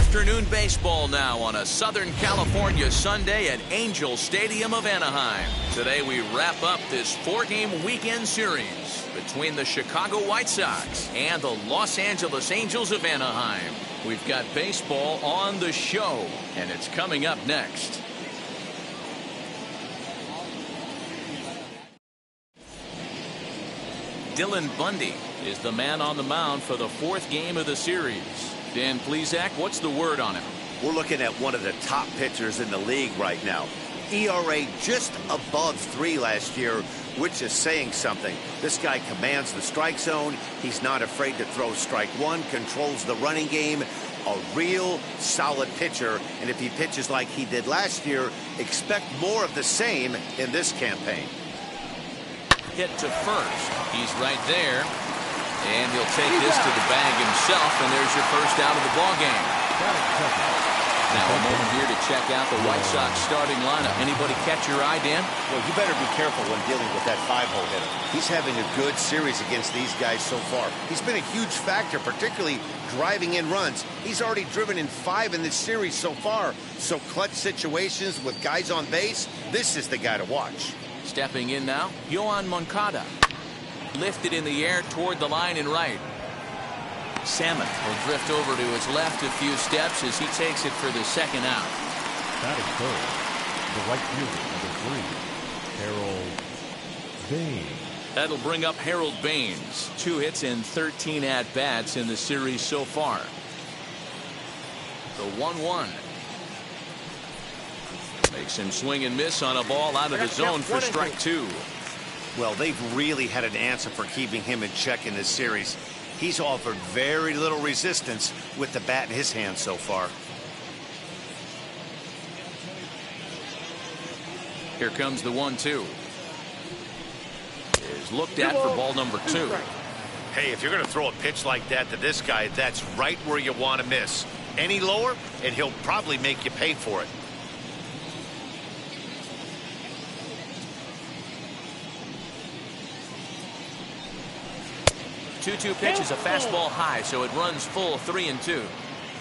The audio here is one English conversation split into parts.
Afternoon baseball now on a Southern California Sunday at Angel Stadium of Anaheim. Today we wrap up this 4-game weekend series between the Chicago White Sox and the Los Angeles Angels of Anaheim. We've got baseball on the show, and it's coming up next. Dylan Bundy is the man on the mound for the 4th game of the series. Dan Plesac, what's the word on him? We're looking at one of the top pitchers in the league right now. ERA just above 3 last year, which is saying something. This guy commands the strike zone. He's not afraid to throw strike one, controls the running game. A real solid pitcher, and if he pitches like he did last year, expect more of the same in this campaign. Hit to first. He's right there. And he'll take this to the bag himself, and there's your first out of the ballgame. Now a moment here to check out the White Sox starting lineup. Anybody catch your eye, Dan? Well, you better be careful when dealing with that 5-hole hitter. He's having a good series against these guys so far. He's been a huge factor, particularly driving in runs. He's already driven in 5 in this series so far. So clutch situations with guys on base, this is the guy to watch. Stepping in now, Yoan Moncada. Lifted in the air toward the line and right. Salmon will drift over to his left a few steps as he takes it for the second out. Batting third, the right fielder, number 3, Harold Baines. That'll bring up Harold Baines. 2 hits and 13 at-bats in the series so far. The 1-1. Makes him swing and miss on a ball out of the zone for strike 2. Well, they've really had an answer for keeping him in check in this series. He's offered very little resistance with the bat in his hand so far. Here comes the 1-2. Is looked at for ball number 2. Hey, if you're going to throw a pitch like that to this guy, that's right where you want to miss. Any lower, and he'll probably make you pay for it. Two pitch is a fastball high, so it runs full 3-2.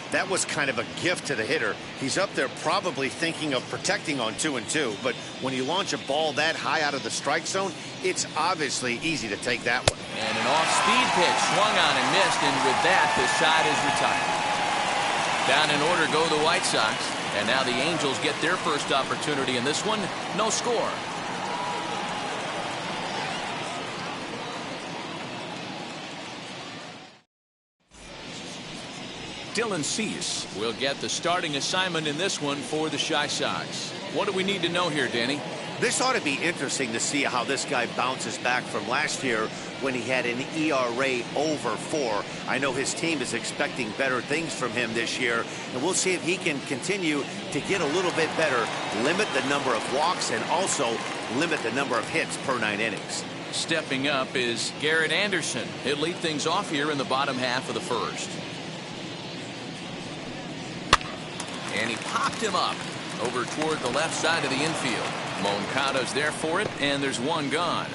That was kind of a gift to the hitter. He's up there probably thinking of protecting on 2-2, but when you launch a ball that high out of the strike zone, it's obviously easy to take that one. And an off-speed pitch swung on and missed, and with that, the side is retired. Down in order go the White Sox, and now the Angels get their first opportunity in this one. No score. Dylan Cease will get the starting assignment in this one for the Chi Sox. What do we need to know here, Danny? This ought to be interesting to see how this guy bounces back from last year when he had an ERA over 4. I know his team is expecting better things from him this year, and we'll see if he can continue to get a little bit better, limit the number of walks, and also limit the number of hits per 9 innings. Stepping up is Garrett Anderson. He'll lead things off here in the bottom half of the first. And he popped him up over toward the left side of the infield. Moncada's there for it, and there's one gone.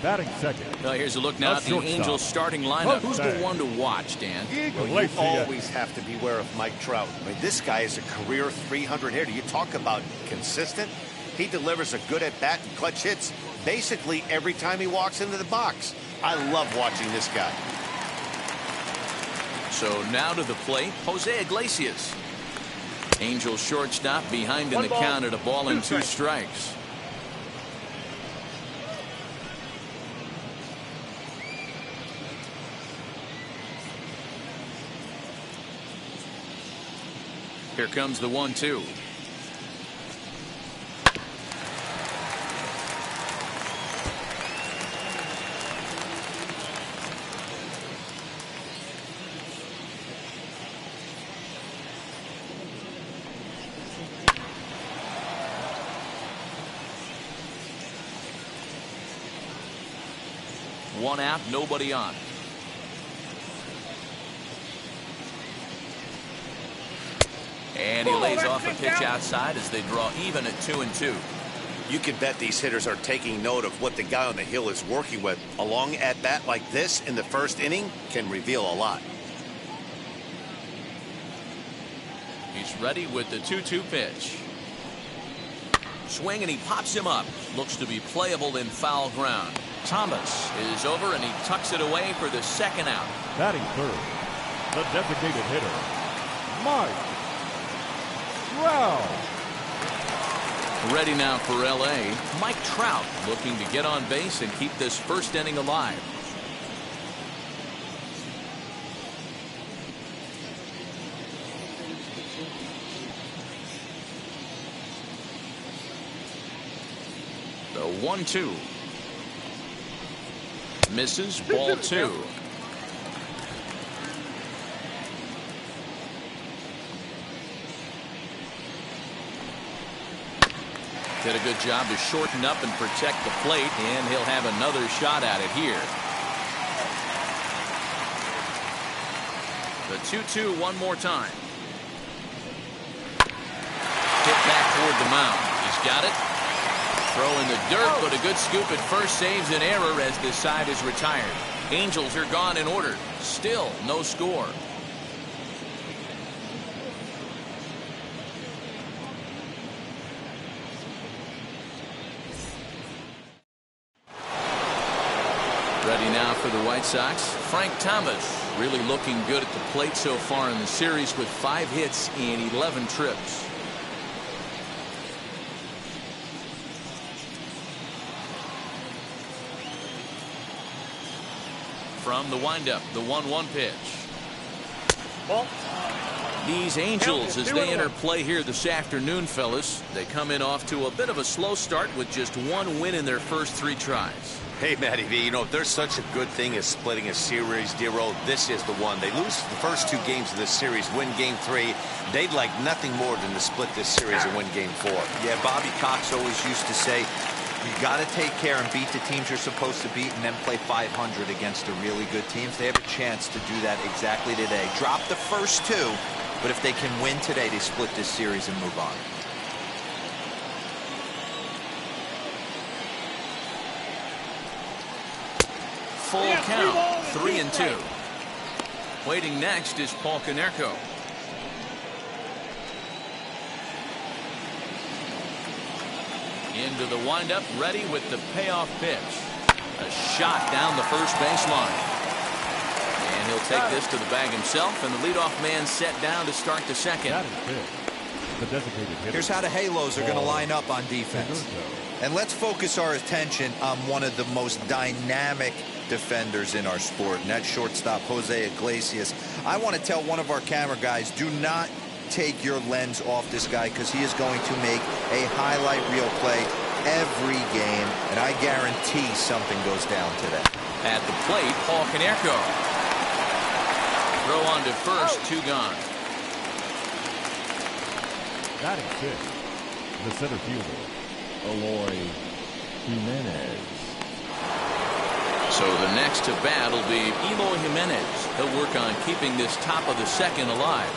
Batting second. Well, here's a look now at the Angels starting lineup. Who's the one to watch, Dan? Well, you always have to beware of Mike Trout. I mean, this guy is a career 300 hitter. You talk about consistent. He delivers a good at-bat and clutch hits basically every time he walks into the box. I love watching this guy. So now to the plate, Jose Iglesias. Angels shortstop behind in the count at a ball and 2 strikes. Here comes the 1-2. One out, nobody on. And he lays off a pitch outside as they draw even at 2-2. You can bet these hitters are taking note of what the guy on the hill is working with. A long at-bat like this in the first inning can reveal a lot. He's ready with the 2-2 pitch. Swing, and he pops him up. Looks to be playable in foul ground. Thomas is over, and he tucks it away for the second out. Batting third, the designated hitter, Mike Trout. Ready now for L.A., Mike Trout looking to get on base and keep this first inning alive. The 1-2. Misses, ball 2. Did a good job to shorten up and protect the plate, and he'll have another shot at it here. The 2-2 one more time. Hit back toward the mound. He's got it. Throw in the dirt, but a good scoop at first saves an error as this side is retired. Angels are gone in order. Still no score. Ready now for the White Sox. Frank Thomas really looking good at the plate so far in the series with 5 hits in 11 trips. From the windup, the 1-1 pitch. Ball. These Angels, as they enter play here this afternoon, fellas, they come in off to a bit of a slow start with just 1 win in their first 3 tries. Hey, Matty V, you know, if there's such a good thing as splitting a series, Dero, this is the one. They lose the first 2 games of this series, win game 3. They'd like nothing more than to split this series and win game 4. Yeah, Bobby Cox always used to say, you got to take care and beat the teams you're supposed to beat and then play 500 against the really good teams. They have a chance to do that exactly today. Drop the first 2, but if they can win today, they split this series and move on. Full count, 3-2. Waiting next is Paul Konerko. Into the windup, ready with the payoff pitch. A shot down the first baseline. And he'll take this to the bag himself, and the leadoff man set down to start the second. That is it. The designated hitter. Here's how the Halos are going to line up on defense. And let's focus our attention on one of the most dynamic defenders in our sport, and that's shortstop Jose Iglesias. I want to tell one of our camera guys, do not take your lens off this guy, because he is going to make a highlight reel play every game, and I guarantee something goes down today. At the plate, Paul Konerko. Throw on to first, 2 gone. Batting 6, the center fielder, Eloy Jimenez. So the next to bat will be Eloy Jimenez. He'll work on keeping this top of the second alive.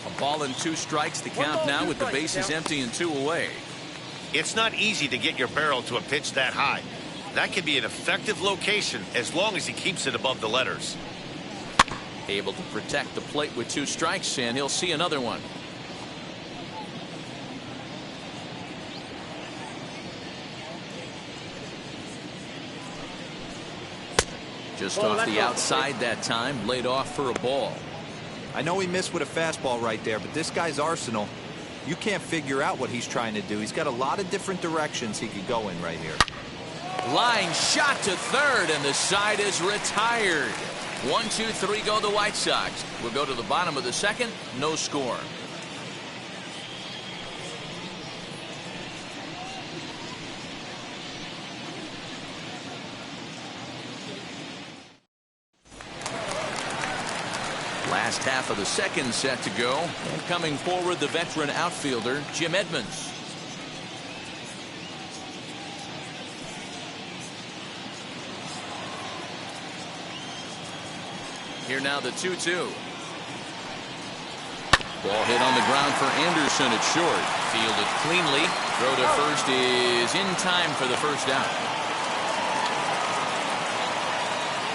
A ball and 2 strikes, the count now with the bases empty and 2 away. It's not easy to get your barrel to a pitch that high. That can be an effective location as long as he keeps it above the letters. Able to protect the plate with 2 strikes, and he'll see another one. Just off the outside that time, laid off for a ball. I know he missed with a fastball right there, but this guy's arsenal, you can't figure out what he's trying to do. He's got a lot of different directions he could go in right here. Line shot to third, and the side is retired. 1, 2, 3 go the White Sox. We'll go to the bottom of the second. No score. Last half of the second set to go. And coming forward, the veteran outfielder, Jim Edmonds. Here now the 2-2. Ball hit on the ground for Anderson at short. Fielded cleanly. Throw to first is in time for the first out.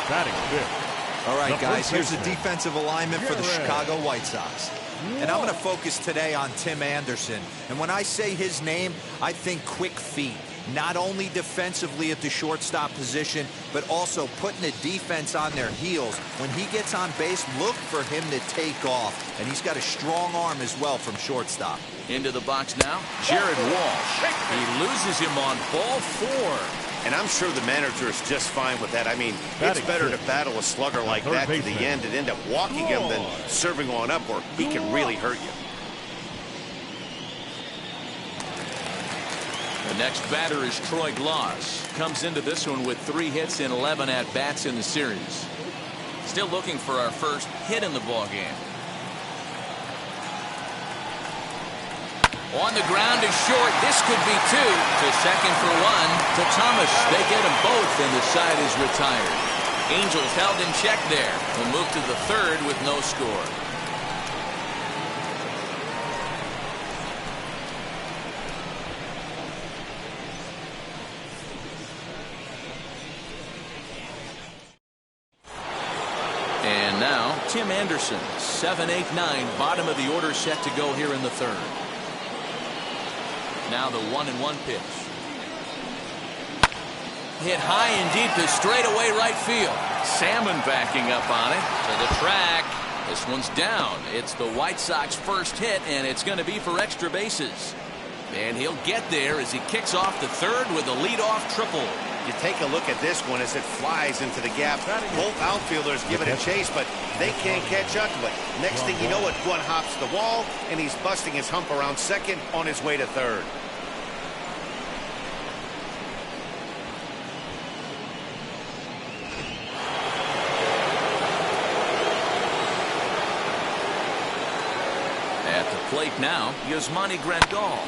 Batting fifth. All right, The guys, first here's the baseman, defensive alignment for the Garrett. Chicago White Sox. And I'm going to focus today on Tim Anderson. And when I say his name, I think quick feet. Not only defensively at the shortstop position, but also putting the defense on their heels. When he gets on base, look for him to take off. And he's got a strong arm as well from shortstop. Into the box now, Jared Walsh. He loses him on ball 4. And I'm sure the manager is just fine with that. I mean, it's Batting better to fifth. battle a slugger like that to the baseman, end and end up walking him than serving on up where he can really hurt you. The next batter is Troy Gloss. Comes into this one with 3 hits and 11 at-bats in the series. Still looking for our first hit in the ballgame. On the ground is short. This could be 2. To second for 1. To Thomas. They get them both, and the side is retired. Angels held in check there. Will move to the 3rd with no score. And now, Tim Anderson, 7, 8, 9, bottom of the order set to go here in the 3rd. Now the 1-1 pitch. Hit high and deep to straightaway right field. Salmon backing up on it to the track. This one's down. It's the White Sox first hit, and it's going to be for extra bases. And he'll get there as he kicks off the 3rd with a leadoff triple. You take a look at this one as it flies into the gap. Both outfielders give it a chase, but they can't catch up to it. Next thing you know, it one hops the wall, and he's busting his hump around 2nd on his way to 3rd. At the plate now, Yasmani Grandal.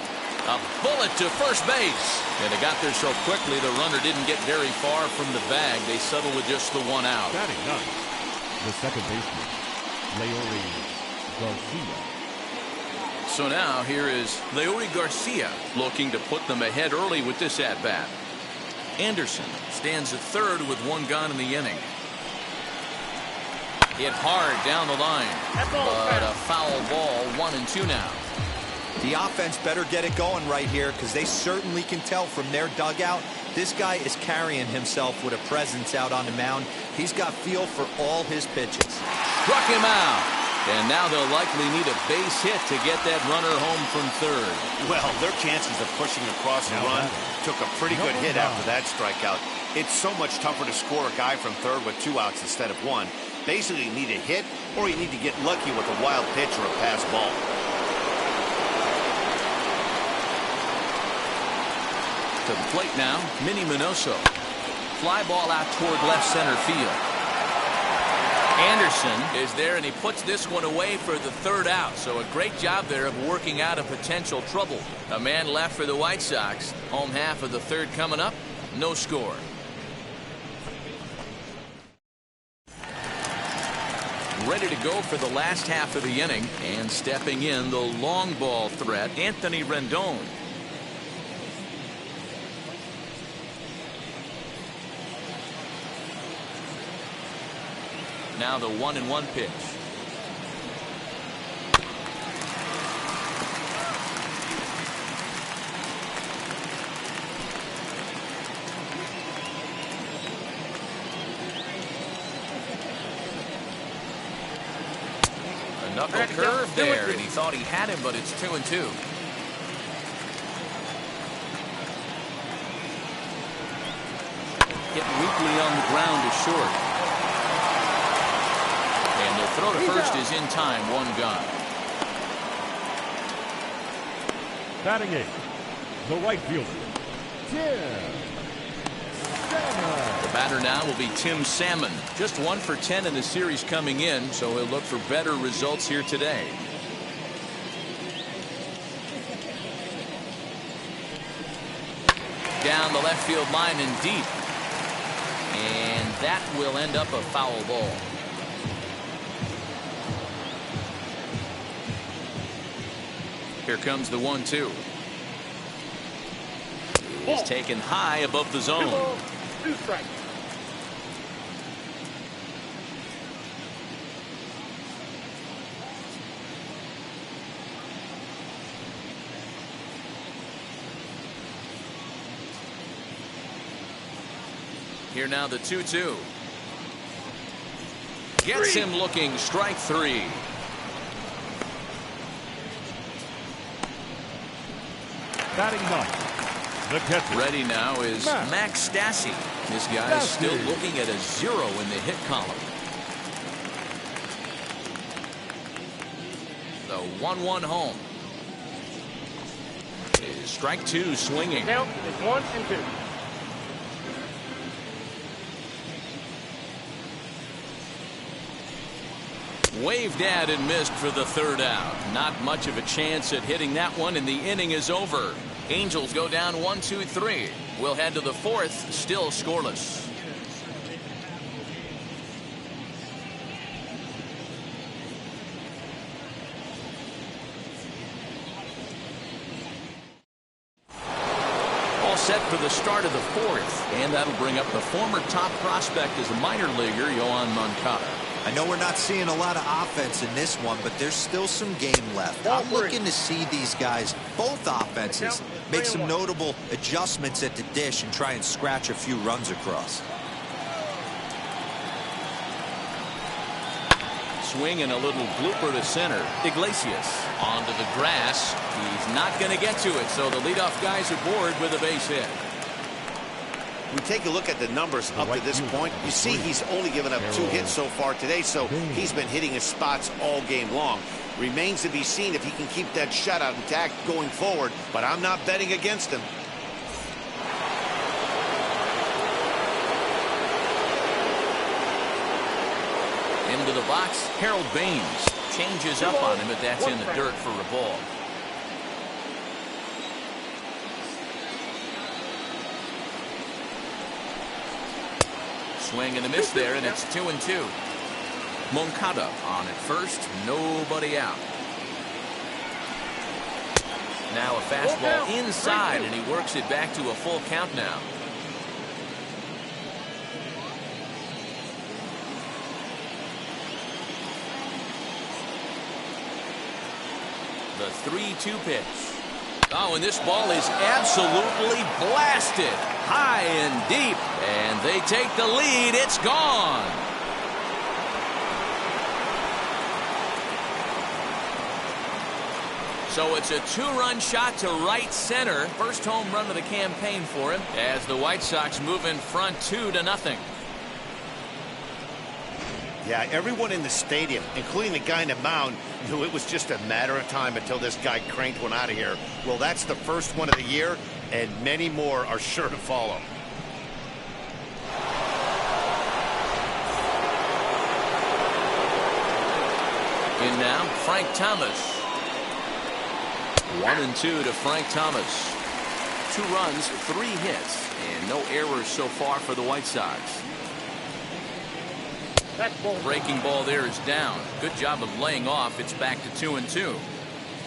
A bullet to first base. And they got there so quickly the runner didn't get very far from the bag. They settled with just the 1 out. Batting ninth, the second baseman, Leori Garcia. So now here is Leori Garcia looking to put them ahead early with this at-bat. Anderson stands at 3rd with 1 gone in the inning. Hit hard down the line, but a foul ball, 1-2 now. The offense better get it going right here because they certainly can tell from their dugout this guy is carrying himself with a presence out on the mound. He's got feel for all his pitches. Struck him out. And now they'll likely need a base hit to get that runner home from 3rd. Well, their chances of pushing across the run took a pretty good hit after that strikeout. It's so much tougher to score a guy from 3rd with 2 outs instead of 1. Basically, you need a hit or you need to get lucky with a wild pitch or a pass ball. To the plate now, Minnie Minoso. Fly ball out toward left center field. Anderson is there, and he puts this one away for the 3rd out. So a great job there of working out a potential trouble. A man left for the White Sox. Home half of the 3rd coming up. No score. Ready to go for the last half of the inning. And stepping in, the long ball threat, Anthony Rendon. Now the 1-1 pitch. A knuckle curve there, and he thought he had him, but it's 2-2. Hit weakly on the ground is short. And the throw to first is in time, 1 gone. Batting eighth, the right fielder, Tim Salmon. The batter now will be Tim Salmon. Just 1 for 10 in the series coming in, so he'll look for better results here today. Down the left field line and deep. And that will end up a foul ball. Here comes the 1-2. It's taken high above the zone. Here now the 2-2. Gets him looking, strike 3. Batting ninth, the catcher. Ready now is Max Stassi. This guy is still looking at a 0 in the hit column. The 1-1 home. Is strike 2 swinging. Count is 1 and 2. Waved at and missed for the 3rd out. Not much of a chance at hitting that one, and the inning is over. Angels go down 1-2-3. We'll head to the 4th, still scoreless. All set for the start of the 4th, and that'll bring up the former top prospect as a minor leaguer, Yoan Moncada. I know we're not seeing a lot of offense in this one, but there's still some game left. I'm looking to see these guys, both offenses, make some notable adjustments at the dish and try and scratch a few runs across. Swing and a little blooper to center. Iglesias onto the grass. He's not going to get to it, so the leadoff guy's aboard with a base hit. We take a look at the numbers up to this point. You see he's only given up 2 hits so far today, so he's been hitting his spots all game long. Remains to be seen if he can keep that shutout intact going forward, but I'm not betting against him. Into the box, Harold Baines changes up on him, but that's in the dirt for a ball. Swing and a miss there, and it's 2-2. Moncada on at first, nobody out. Now a fastball inside, and he works it back to a full count now. The 3-2 pitch. Oh, and this ball is absolutely blasted high and deep, and they take the lead. It's gone. So it's a 2-run shot to right center. First home run of the campaign for him as the White Sox move in front 2-0. Yeah, everyone in the stadium, including the guy in the mound, knew it was just a matter of time until this guy cranked one out of here. Well, that's the first one of the year, and many more are sure to follow. In now, Frank Thomas. 1-2 to Frank Thomas. 2 runs, 3 hits, and no errors so far for the White Sox. Breaking ball there is down. Good job of laying off. It's back to 2-2.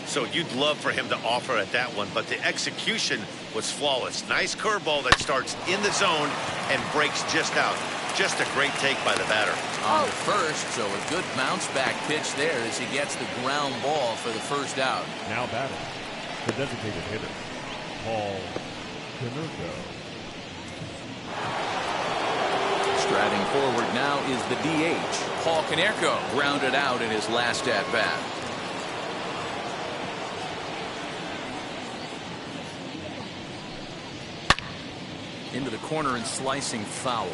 So you'd love for him to offer at that one, but the execution was flawless. Nice curveball that starts in the zone and breaks just out. Just a great take by the batter. On the first, so a good bounce back pitch there as he gets the ground ball for the first out. Now batting, the designated hitter, Paul Konerko. Striding forward now is the DH. Paul Konerko grounded out in his last at-bat. Into the corner and slicing foul.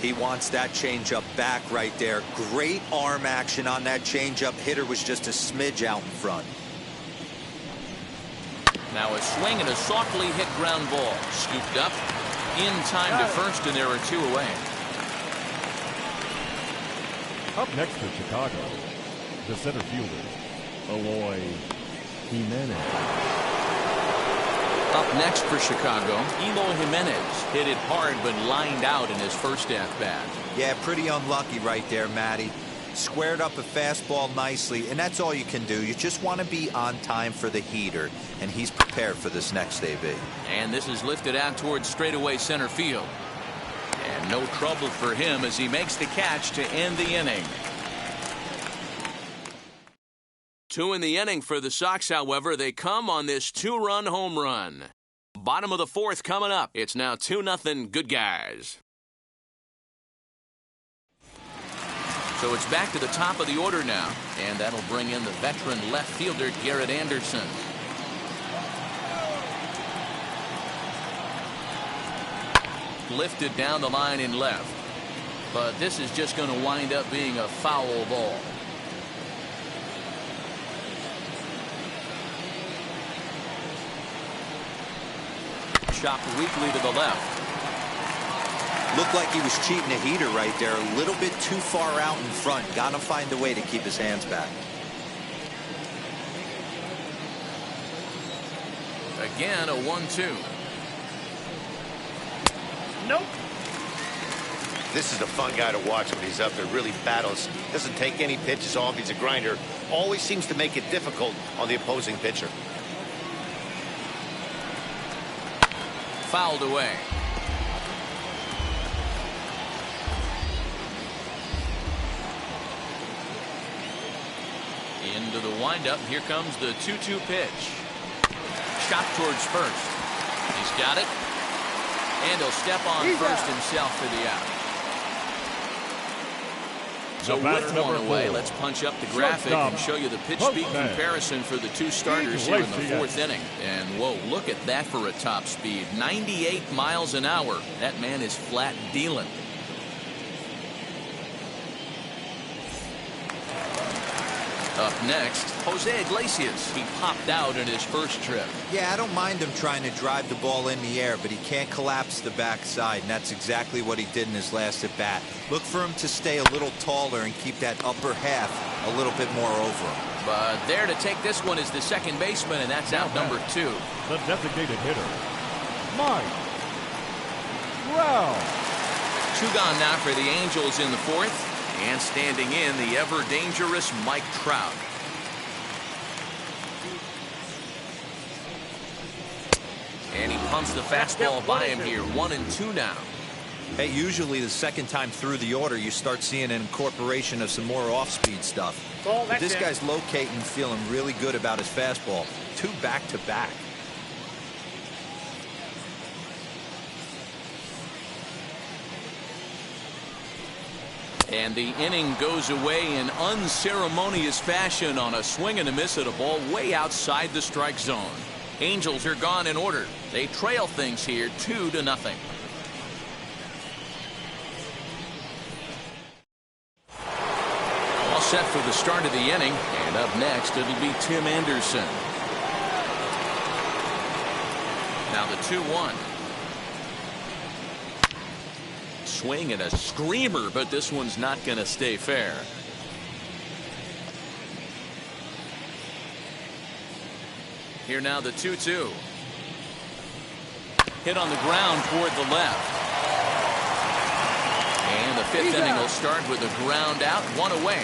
He wants that changeup back right there. Great arm action on that changeup. Hitter was just a smidge out in front. Now a swing and a softly hit ground ball. Scooped up in time to first, and there are 2 away. Up next for Chicago, the center fielder, Eloy Jimenez. Up next for Chicago, Eloy Jimenez hit it hard but lined out in his first at-bat. Yeah, pretty unlucky right there, Matty. Squared up a fastball nicely, and that's all you can do. You just want to be on time for the heater, and he's prepared for this next AB. And this is lifted out towards straightaway center field. And no trouble for him as he makes the catch to end the inning. 2 in the inning for the Sox, however. They come on this 2-run home run. Bottom of the 4th coming up. It's now 2-0 good guys. So it's back to the top of the order now, and that'll bring in the veteran left fielder Garrett Anderson. Lifted down the line in left, but this is just going to wind up being a foul ball. Chopped weakly to the left. Looked like he was cheating a heater right there. A little bit too far out in front. Got to find a way to keep his hands back. Again, a 1-2. Nope. This is a fun guy to watch when he's up there. Really battles. Doesn't take any pitches off. He's a grinder. Always seems to make it difficult on the opposing pitcher. Fouled away. Into the windup. Here comes the 2-2 pitch. Shot towards first. He's got it. And he'll step on first himself for the out. So with one away, let's punch up the graphic and show you the pitch speed comparison for the two starters here in the fourth inning. And whoa, look at that for a top speed. 98 miles an hour. That man is flat dealing. Up next, Jose Iglesias. He popped out in his first trip. Yeah, I don't mind him trying to drive the ball in the air, but he can't collapse the backside, and that's exactly what he did in his last at bat. Look for him to stay a little taller and keep that upper half a little bit more over him. But there to take this one is the second baseman, and that's out number 2. The designated hitter, Mike Trout. 2 gone now for the Angels in the fourth. And standing in, the ever-dangerous Mike Trout. And he pumps the fastball by him here. 1-2 now. Hey, usually the second time through the order, you start seeing an incorporation of some more off-speed stuff. But this guy's locating, feeling really good about his fastball. 2 back-to-back. And the inning goes away in unceremonious fashion on a swing and a miss at a ball way outside the strike zone. Angels are gone in order. They trail things here 2-0. All set for the start of the inning, and up next it'll be Tim Anderson. Now the 2-1. Swing and a screamer, but this one's not going to stay fair. Here now the 2-2. Hit on the ground toward the left. And the fifth inning will start with a ground out, 1 away.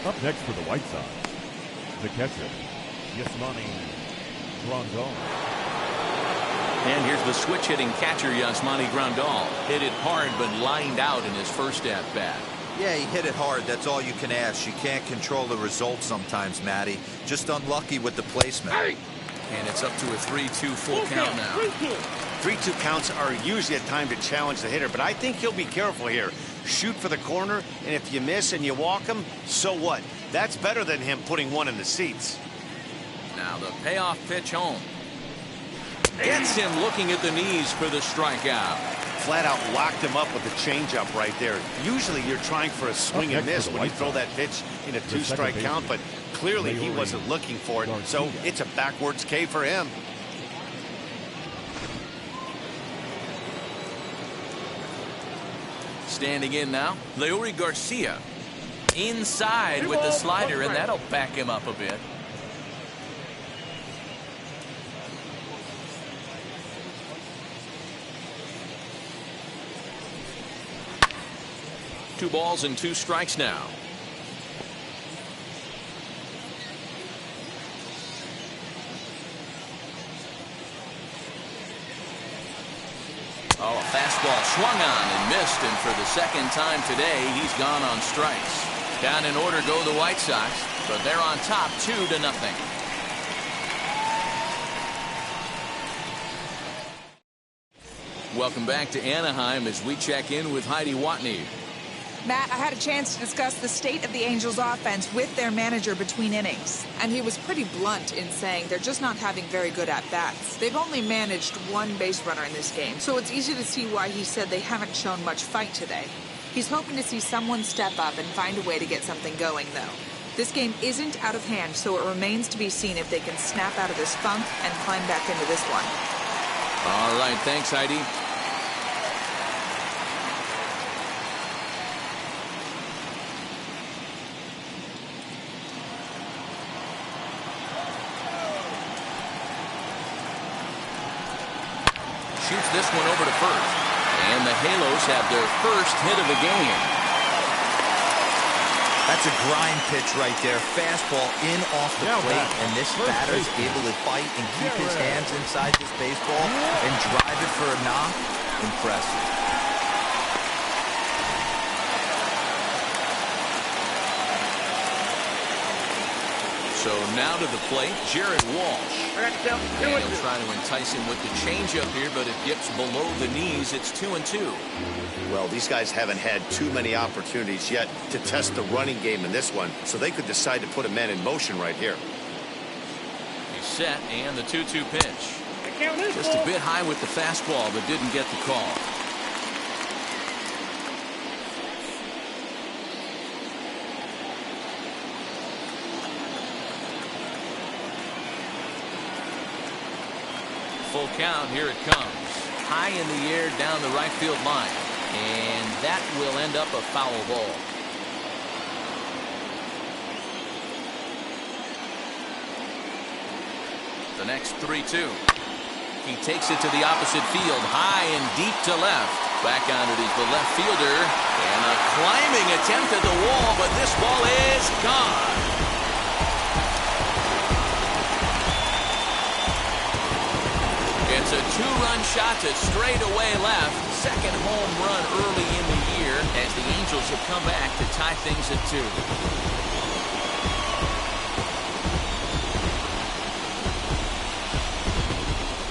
Up next for the White Sox, the catcher, Yasmani Grandal. And here's the switch-hitting catcher, Yasmani Grandal. Hit it hard, but lined out in his first at-bat. Yeah, he hit it hard. That's all you can ask. You can't control the result sometimes, Matty. Just unlucky with the placement. And it's up to a 3-2 full count now. 3-2 counts are usually a time to challenge the hitter, but I think he'll be careful here. Shoot for the corner, and if you miss and you walk him, so what? That's better than him putting one in the seats. Now the payoff pitch home. Gets him looking at the knees for the strikeout. Flat out locked him up with the changeup right there. Usually you're trying for a swing and miss when you throw that pitch in a 2-strike count, but clearly he wasn't looking for it, so it's a backwards K for him. Standing in now, Leury Garcia. Inside with the slider, and that'll back him up a bit. Two balls and 2 strikes now. Oh, a fastball swung on and missed, and for the second time today, he's gone on strikes. Down in order go the White Sox, but they're on top 2-0. Welcome back to Anaheim as we check in with Heidi Watney. Matt, I had a chance to discuss the state of the Angels offense with their manager between innings. And he was pretty blunt in saying they're just not having very good at-bats. They've only managed one base runner in this game, so it's easy to see why he said they haven't shown much fight today. He's hoping to see someone step up and find a way to get something going, though. This game isn't out of hand, so it remains to be seen if they can snap out of this funk and climb back into this one. All right, thanks, Heidi. Shoots this one over to first. And the Halos have their first hit of the game. That's a grind pitch right there. Fastball in off the plate, and this batter's able to fight and keep his hands inside this baseball and drive it for a knock. Impressive. So now to the plate, Jared Walsh. And he'll try to entice him with the changeup here, but it gets below the knees. It's 2-2. Well, these guys haven't had too many opportunities yet to test the running game in this one, so they could decide to put a man in motion right here. He's set, and the 2-2 pitch. Just a bit high with the fastball, but didn't get the call. Full count, here it comes. High in the air down the right field line. And that will end up a foul ball. The next 3-2. He takes it to the opposite field, high and deep to left. Back on it is the left fielder. And a climbing attempt at the wall, but this ball is gone. It's a two-run shot to straightaway left. Second home run early in the year as the Angels have come back to tie things at 2.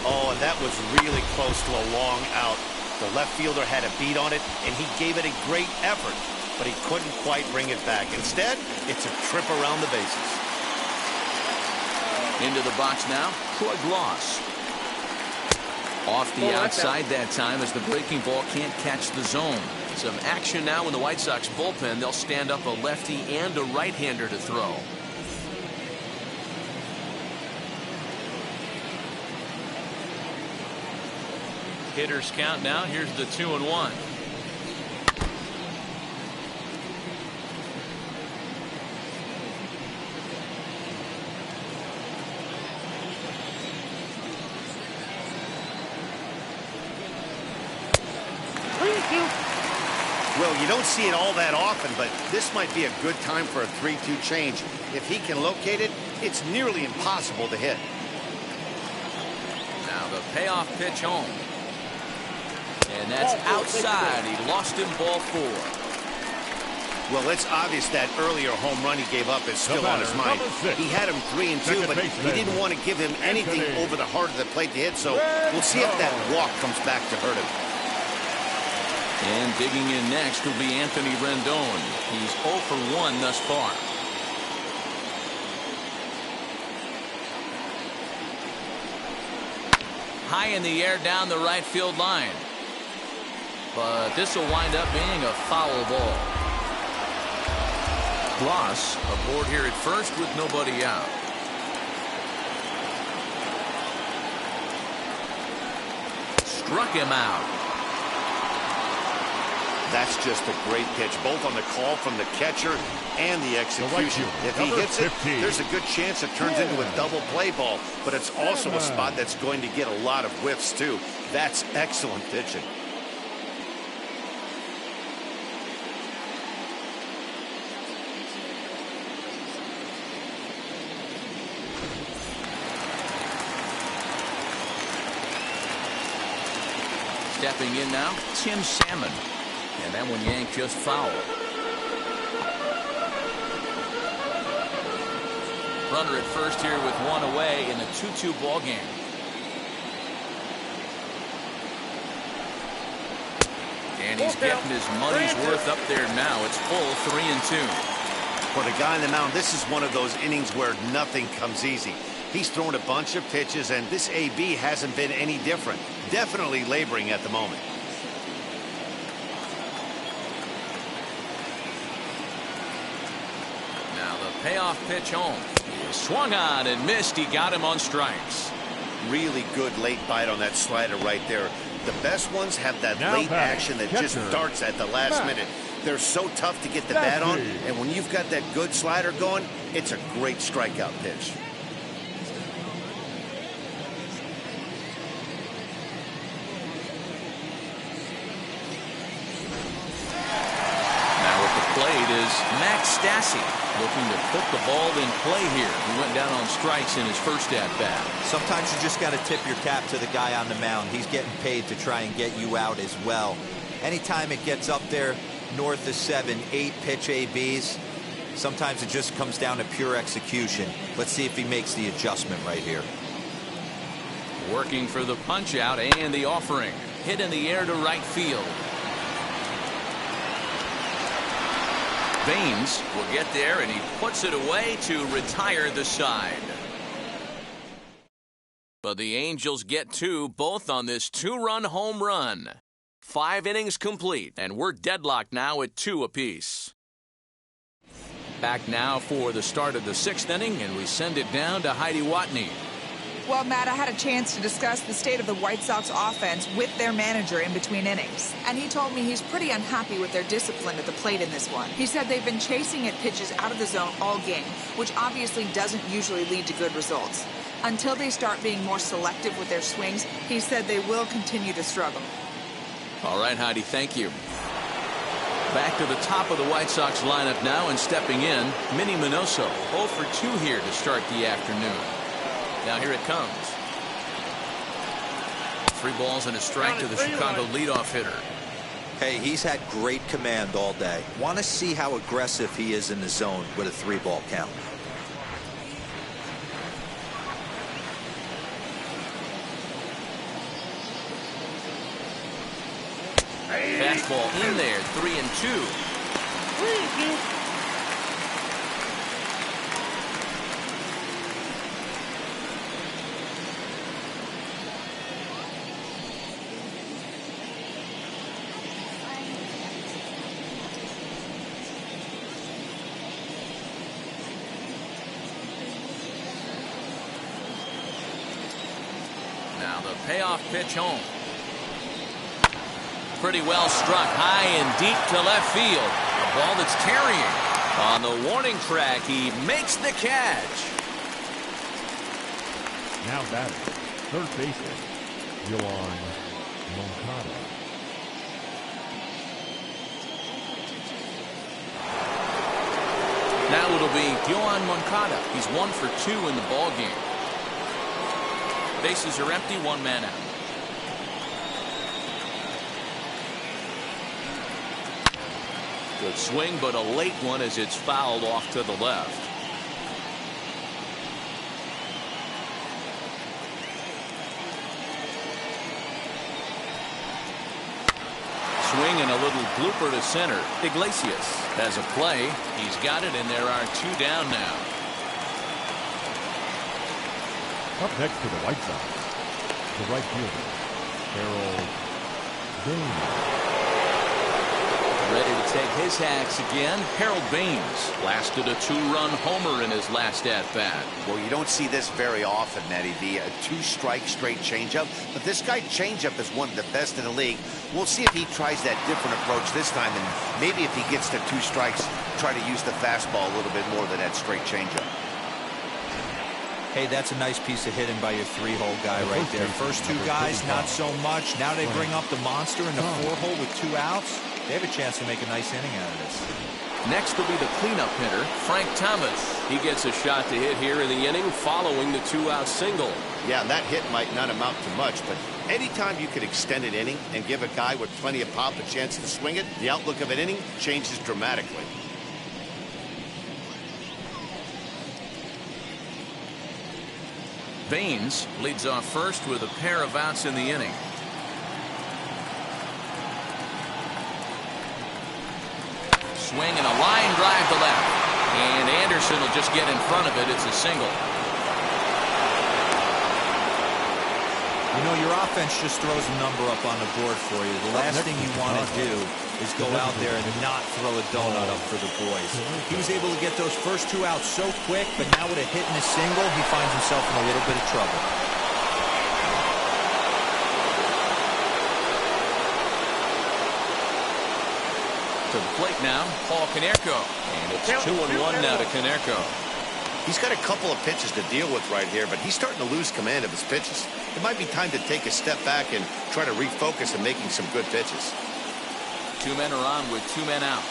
Oh, and that was really close to a long out. The left fielder had a beat on it, and he gave it a great effort, but he couldn't quite bring it back. Instead, it's a trip around the bases. Into the box now, Troy Gloss. Off the outside that time as the breaking ball can't catch the zone. Some action now in the White Sox bullpen. They'll stand up a lefty and a right-hander to throw. Hitters count now. Here's the 2-1. Well, you don't see it all that often, but this might be a good time for a 3-2 change. If he can locate it, it's nearly impossible to hit. Now the payoff pitch home. And that's outside. He lost him, ball 4. Well, it's obvious that earlier home run he gave up is still on his mind. He had him 3-2, but he didn't want to give him anything over the heart of the plate to hit, so we'll see if that walk comes back to hurt him. And digging in next will be Anthony Rendon. He's 0 for 1 thus far. High in the air down the right field line. But this will wind up being a foul ball. Gloss aboard here at first with nobody out. Struck him out. That's just a great pitch, both on the call from the catcher and the execution. If he hits it, there's a good chance it turns into a double play ball, but it's also a spot that's going to get a lot of whiffs, too. That's excellent pitching. Stepping in now, Tim Salmon. And that one yanked just foul. Runner at first here with one away in the 2-2 ball game. And he's getting his money's worth up there now. It's full 3-2. For the guy on the mound, this is one of those innings where nothing comes easy. He's thrown a bunch of pitches, and this AB hasn't been any different. Definitely laboring at the moment. Now the payoff pitch home. He swung on and missed. He got him on strikes. Really good late bite on that slider right there. The best ones have that Now late batting, action that catcher. just starts at the last minute. They're so tough to get the bat on, and when you've got that good slider going, it's a great strikeout pitch. Now at the plate is Max Stassi, looking to put the ball in play here. He went down on strikes in his first at-bat. Sometimes you just got to tip your cap to the guy on the mound. He's getting paid to try and get you out as well. Anytime it gets up there north of 7, 8 pitch ABs, sometimes it just comes down to pure execution. Let's see if he makes the adjustment right here. Working for the punch out and the offering. Hit in the air to right field. Baines will get there, and he puts it away to retire the side. But the Angels get two, both on this 2-run home run. 5 innings complete, and we're deadlocked now at 2 apiece. Back now for the start of the 6th inning, and we send it down to Heidi Watney. Well, Matt, I had a chance to discuss the state of the White Sox offense with their manager in between innings. And he told me he's pretty unhappy with their discipline at the plate in this one. He said they've been chasing at pitches out of the zone all game, which obviously doesn't usually lead to good results. Until they start being more selective with their swings, he said they will continue to struggle. All right, Heidi, thank you. Back to the top of the White Sox lineup now, and stepping in, Minnie Minoso. 0 for 2 here to start the afternoon. Now here it comes. 3 balls and a strike to the Chicago leadoff hitter. Hey, he's had great command all day. Want to see how aggressive he is in the zone with a 3-ball count. Fastball in there, 3-2. Now the payoff pitch home. Pretty well struck high and deep to left field. A ball that's carrying. On the warning track, he makes the catch. Now batting, third baseman, Yoan Moncada. Now it'll be Yoan Moncada. He's 1 for 2 in the ball game. Bases are empty, 1 man out. Good swing, but a late one as it's fouled off to the left. Swing and a little blooper to center. Iglesias has a play. He's got it, and there are 2 down now. Up next to the White Sox, the right fielder, Harold Baines. Ready to take his hacks again. Harold Baines lasted a 2-run homer in his last at-bat. Well, you don't see this very often, Matty V. A 2-strike straight changeup. But this guy changeup is one of the best in the league. We'll see if he tries that different approach this time. And maybe if he gets to 2 strikes, try to use the fastball a little bit more than that straight changeup. Hey, that's a nice piece of hitting by your 3-hole guy right there. First 2 guys, not so much. Now they bring up the monster in the 4-hole with 2 outs. They have a chance to make a nice inning out of this. Next will be the cleanup hitter, Frank Thomas. He gets a shot to hit here in the inning following the 2-out single. Yeah, that hit might not amount to much, but anytime you can extend an inning and give a guy with plenty of pop a chance to swing it, the outlook of an inning changes dramatically. Baines leads off first with a pair of outs in the inning. swing and a line drive to left. And Anderson will just get in front of it. It's a single. You know, your offense just throws a number up on the board for you. The last thing you want to do is go out there and not throw a donut up for the boys. He was able to get those first 2 outs so quick, but now with a hit and a single, he finds himself in a little bit of trouble. To the plate now, Paul Konerko. And it's 2-1 now to Konerko. He's got a couple of pitches to deal with right here, but he's starting to lose command of his pitches. It might be time to take a step back and try to refocus on making some good pitches. 2 men are on with 2 men out.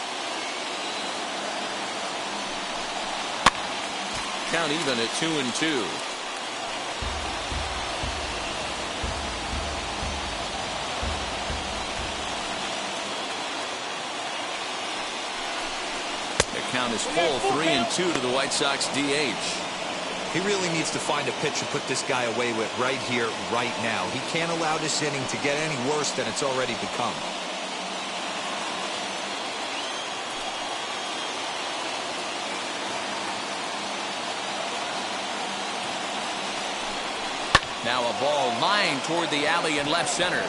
Count even at 2-2. Count is full. 3-2 to the White Sox DH. He really needs to find a pitch to put this guy away with right here, right now. He can't allow this inning to get any worse than it's already become. Now a ball lined toward the alley in left center.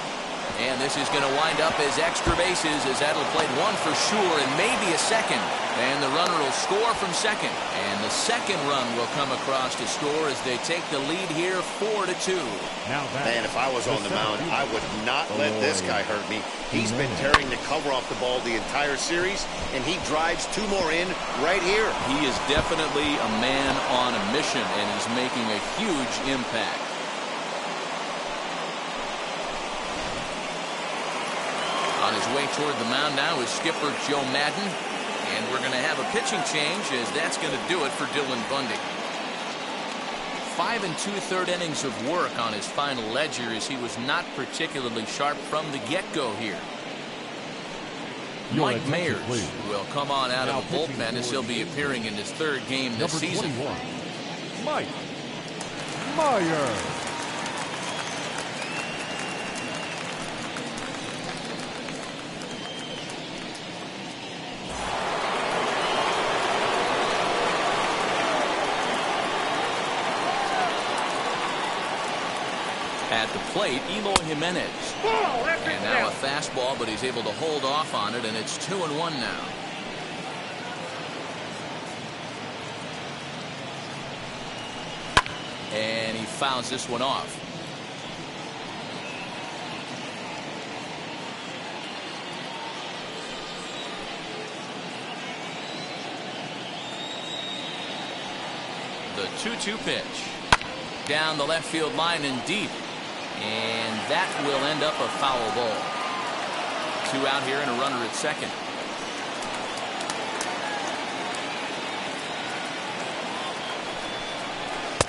And this is going to wind up as extra bases as that'll play 1 for sure and maybe a second. And the runner will score from second. And the second run will come across to score as they take the lead here 4-2. Man, if I was on the mound, I would not let this guy hurt me. He's been tearing the cover off the ball the entire series, and he drives 2 more in right here. He is definitely a man on a mission and is making a huge impact. On his way toward the mound now is skipper Joe Madden. And we're going to have a pitching change as that's going to do it for Dylan Bundy. 5 2/3 innings of work on his final ledger as he was not particularly sharp from the get-go here. Mike Mayers will come on out of the bullpen as he'll be appearing in his 3rd game this season. Mike Myers. At the plate, Eloy Jimenez. And now a fastball, but he's able to hold off on it, and it's 2-1 now. And he fouls this one off. The 2-2 pitch. Down the left field line and deep. And that will end up a foul ball. 2 out here and a runner at second.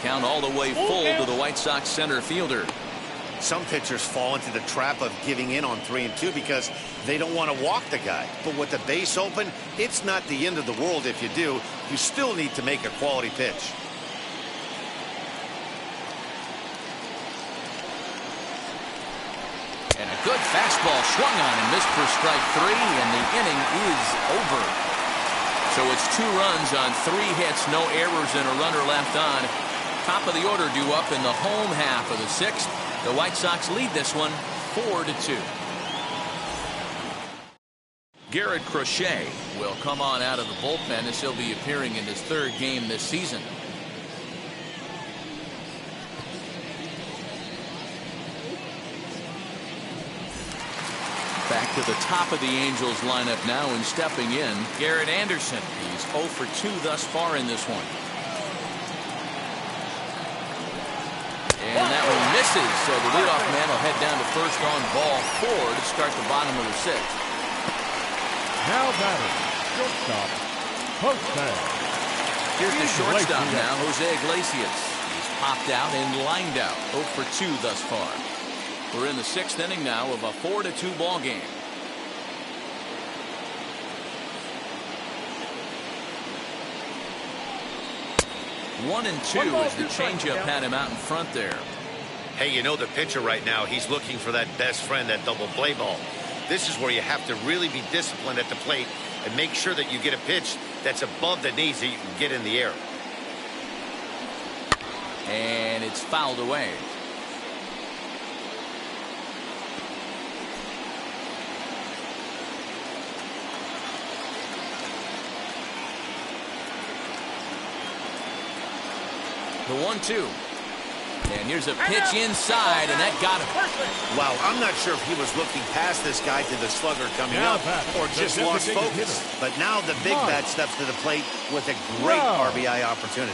Count all the way full to the White Sox center fielder. Some pitchers fall into the trap of giving in on 3-2 because they don't want to walk the guy. But with the base open, it's not the end of the world if you do. You still need to make a quality pitch. And a good fastball swung on and missed for strike 3, and the inning is over. So it's 2 runs on 3 hits, no errors, and a runner left on. Top of the order due up in the home half of the 6th. The White Sox lead this one 4-2. Garrett Crochet will come on out of the bullpen as he'll be appearing in his 3rd game this season. Back to the top of the Angels lineup now, and stepping in, Garrett Anderson. He's 0 for 2 thus far in this one. And that one misses, so the leadoff man will head down to first on ball 4 to start the bottom of the 6th. Now batting, shortstop, Jose. Here's the shortstop now, Jose Iglesias. He's popped out and lined out, 0 for 2 thus far. We're in the 6th inning now of a 4-2 ball game. One and 2 as the changeup had him out in front there. Hey, you know the pitcher right now, he's looking for that best friend, that double play ball. This is where you have to really be disciplined at the plate and make sure that you get a pitch that's above the knees that you can get in the air. And it's fouled away. The 1-2. And here's a pitch inside, and that got him. Wow, I'm not sure if he was looking past this guy to the slugger coming up or just lost focus. But now the big bat steps to the plate with a great RBI opportunity.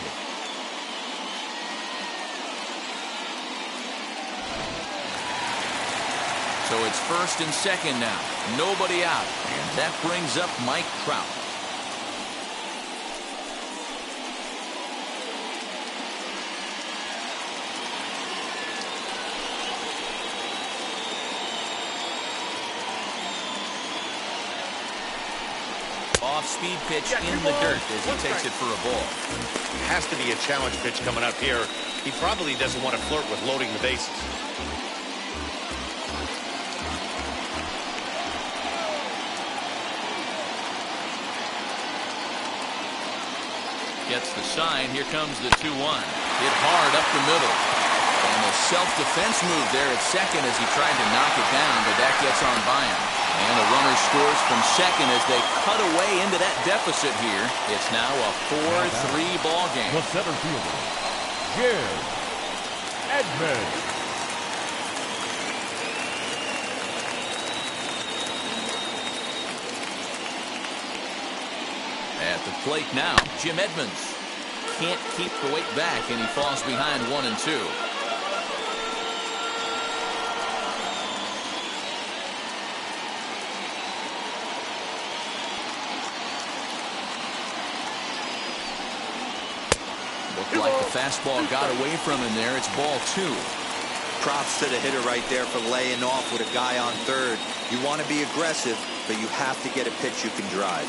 So it's first and second now. Nobody out. And that brings up Mike Trout. Off-speed pitch in the dirt as he takes it for a ball. Has to be a challenge pitch coming up here. He probably doesn't want to flirt with loading the bases. Gets the sign. Here comes the 2-1. Hit hard up the middle. And a self-defense move there at second as he tried to knock it down, but that gets on by him. And the runner scores from second as they cut away into that deficit here. It's now a 4-3 ball game. The center fielder, Jim Edmonds. At the plate now, Jim Edmonds can't keep the weight back, and he falls behind 1-2. Looked like the fastball got away from him there. It's ball 2. Props to the hitter right there for laying off with a guy on third. You want to be aggressive, but you have to get a pitch you can drive.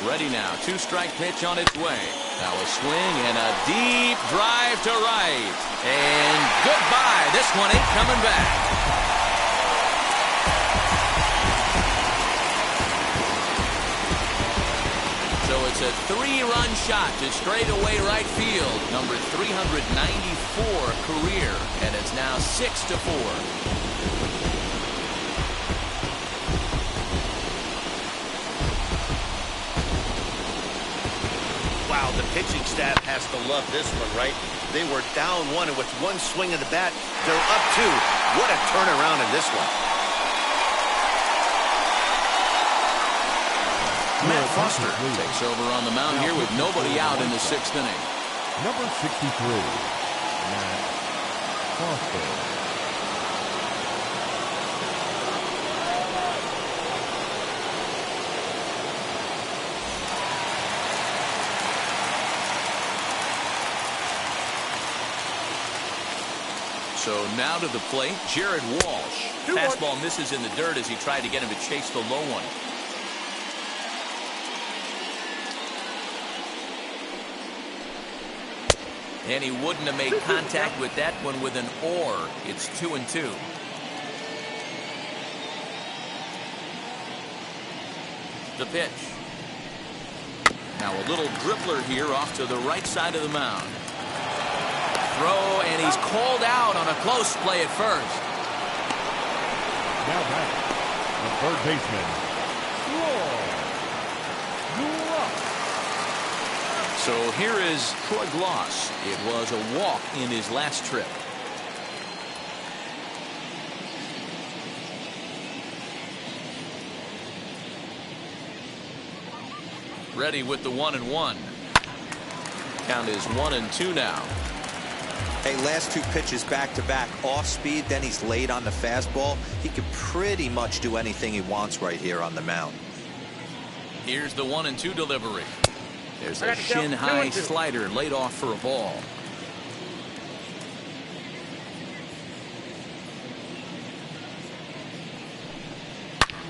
Ready now. 2-strike pitch on its way. Now a swing and a deep drive to right. And goodbye. This one ain't coming back. So it's a 3-run shot to straightaway right field. Number 394 career. And it's now 6-4. Wow, the pitching staff has to love this one, right? They were down 1, and with one swing of the bat, they're up 2. What a turnaround in this one. Matt Foster takes over on the mound here with nobody out in the 6th inning. Number 63, Matt Foster. So now to the plate, Jared Walsh. Fastball misses in the dirt as he tried to get him to chase the low one. And he wouldn't have made contact with that one with an or. It's 2-2. The pitch. Now a little dribbler here off to the right side of the mound. Throw, and he's called out on a close play at first. Now back, the third baseman, So here is Troy Gloss. It was a walk in his last trip. Ready with the 1-1. Count is 1-2 now. Hey, last 2 pitches back-to-back, off speed, then he's late on the fastball. He can pretty much do anything he wants right here on the mound. Here's the 1-2 delivery. There's a shin-high slider laid off for a ball.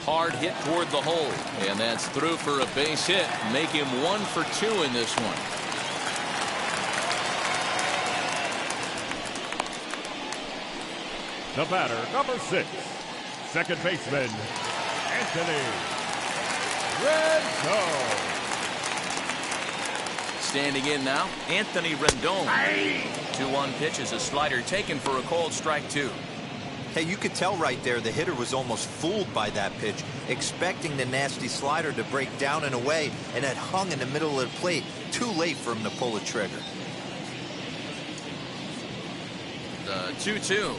Hard hit toward the hole, and that's through for a base hit. Make him 1 for 2 in this one. the batter, number 6, second baseman, Anthony Rendon. Standing in now, Anthony Rendon. 2-1 pitch is a slider taken for a called strike 2. Hey, you could tell right there the hitter was almost fooled by that pitch, expecting the nasty slider to break down and away, and had hung in the middle of the plate. Too late for him to pull the trigger. The 2-2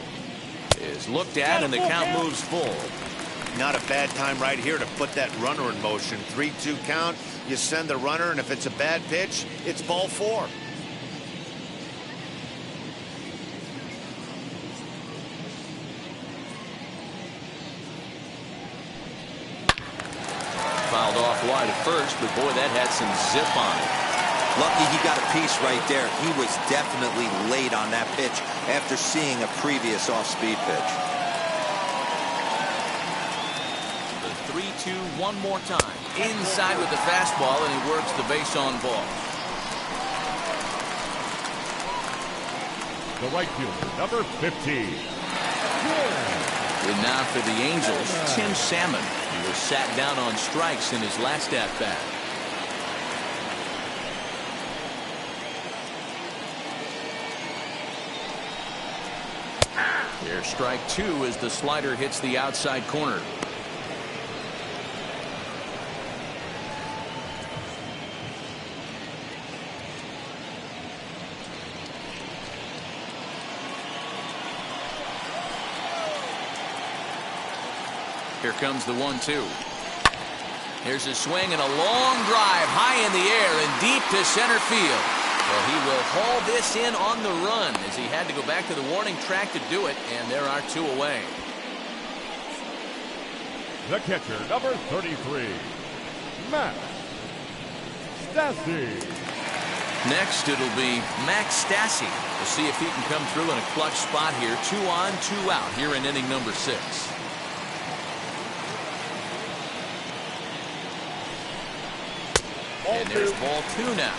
is looked at, and the count moves full. Not a bad time right here to put that runner in motion. 3-2 count. You send the runner, and if it's a bad pitch, it's ball 4. Fouled off wide at first, but boy, that had some zip on it. Lucky he got a piece right there. He was definitely late on that pitch after seeing a previous off-speed pitch. The 3-2 one more time. Inside with the fastball, and he works the base on ball. The right fielder, number 15. And now for the Angels, Tim Salmon. He was sat down on strikes in his last at-bat. Here's strike 2 as the slider hits the outside corner. Here comes the 1-2. Here's a swing and a long drive high in the air and deep to center field. Well, he will haul this in on the run as he had to go back to the warning track to do it, and there are 2 away. The catcher, number 33, Max Stassi. Next, it'll be Max Stassi. We'll see if he can come through in a clutch spot here. 2 on, 2 out here in inning number 6. And there's ball 2 now.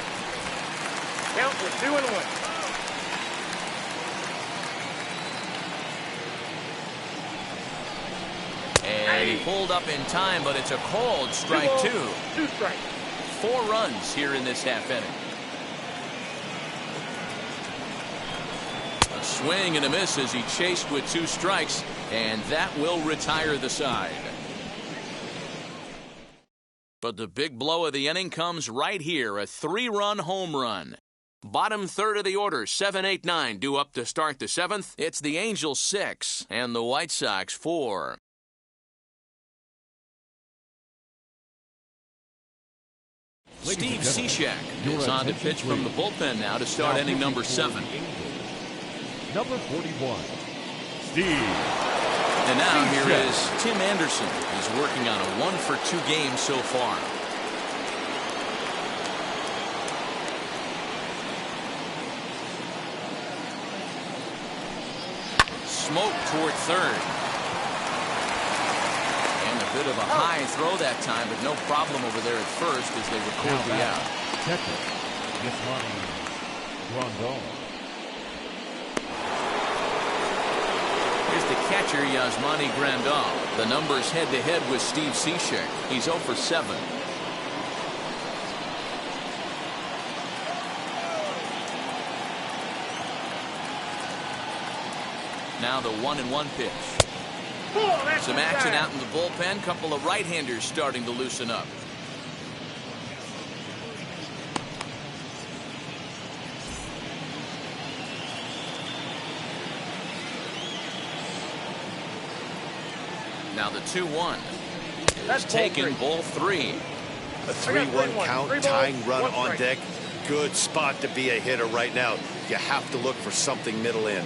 Count for 2-1. And he pulled up in time, but it's a called strike 2. 2 strikes. 4 runs here in this half inning. A swing and a miss as he chased with 2 strikes, and that will retire the side. But the big blow of the inning comes right here, a 3-run home run. Bottom third of the order, 7, 8, 9 due up to start the 7th. It's the Angels 6 and the White Sox 4. Steve Cishek is on to pitch from the bullpen now to start inning number 7. Number 41, Steve. And now here is Tim Anderson. He's working on a 1-for-2 game so far. Smoke toward third. And a bit of a high throw that time, but no problem over there at first as they record the out. Catcher, Grandal. Here's the catcher, Yasmani Grandal. The numbers head-to-head with Steve Cishek. He's 0 for 7. Now the 1-1 pitch. Some action out in the bullpen. Couple of right-handers starting to loosen up. Now the 2-1 is taken, ball 3. A 3-1 count, tying run on deck. Good spot to be a hitter right now. You have to look for something middle in.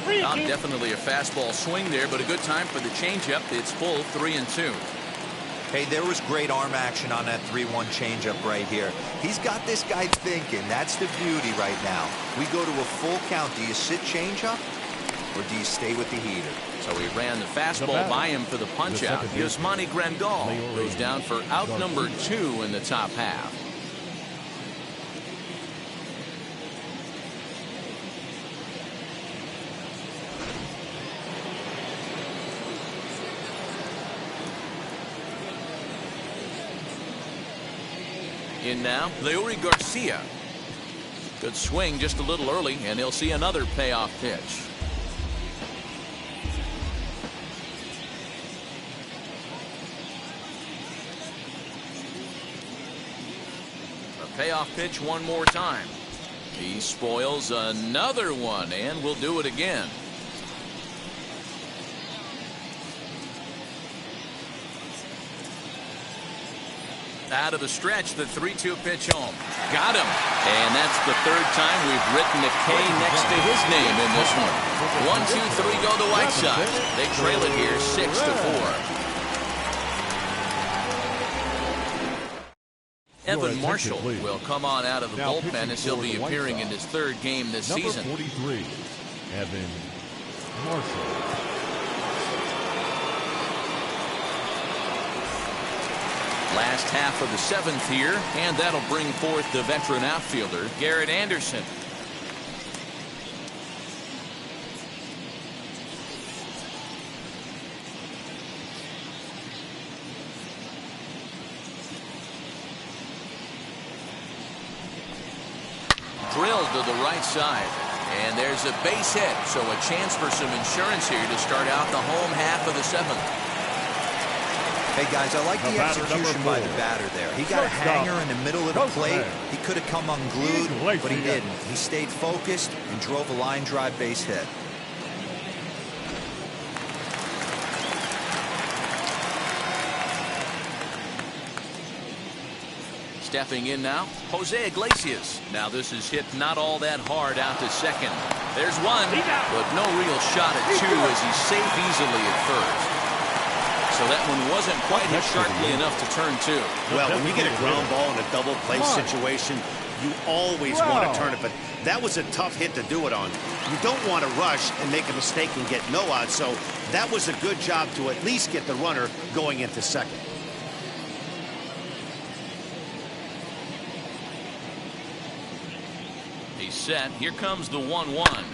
Not definitely a fastball swing there, but a good time for the changeup. It's full, 3-2. Hey, there was great arm action on that 3-1 changeup right here. He's got this guy thinking. That's the beauty right now. We go to a full count. Do you sit changeup or do you stay with the heater? So he ran the fastball by him for the punch-out. Yasmani Grandal goes down for out number 2 in the top half. In now, Leury Garcia. Good swing just a little early, and he'll see another payoff pitch. A payoff pitch one more time. He spoils another one, and will do it again. Out of the stretch, the 3-2 pitch home. Got him. And that's the third time we've written a K next to his name in this one. 1-2-3 go the White Sox. They trail it here 6-4. Evan Marshall will come on out of the bullpen as he'll be appearing in his third game this season. Number 43, Evan Marshall. Last half of the seventh here, and that'll bring forth the veteran outfielder, Garrett Anderson. Drilled to the right side, and there's a base hit, so a chance for some insurance here to start out the home half of the seventh. Hey, guys, I like the execution by the batter there. He got a hanger in the middle of the plate. He could have come unglued, but he didn't. He stayed focused and drove a line drive base hit. Stepping in now, Jose Iglesias. Now this is hit not all that hard out to second. There's one, but no real shot at two as he's safe easily at first. So that one wasn't quite hit sharply enough to turn two. Well, when you get a ground ball in a double play situation, you always want to turn it, but that was a tough hit to do it on. You don't want to rush and make a mistake and get no out, so that was a good job to at least get the runner going into second. He's set. Here comes the 1-1.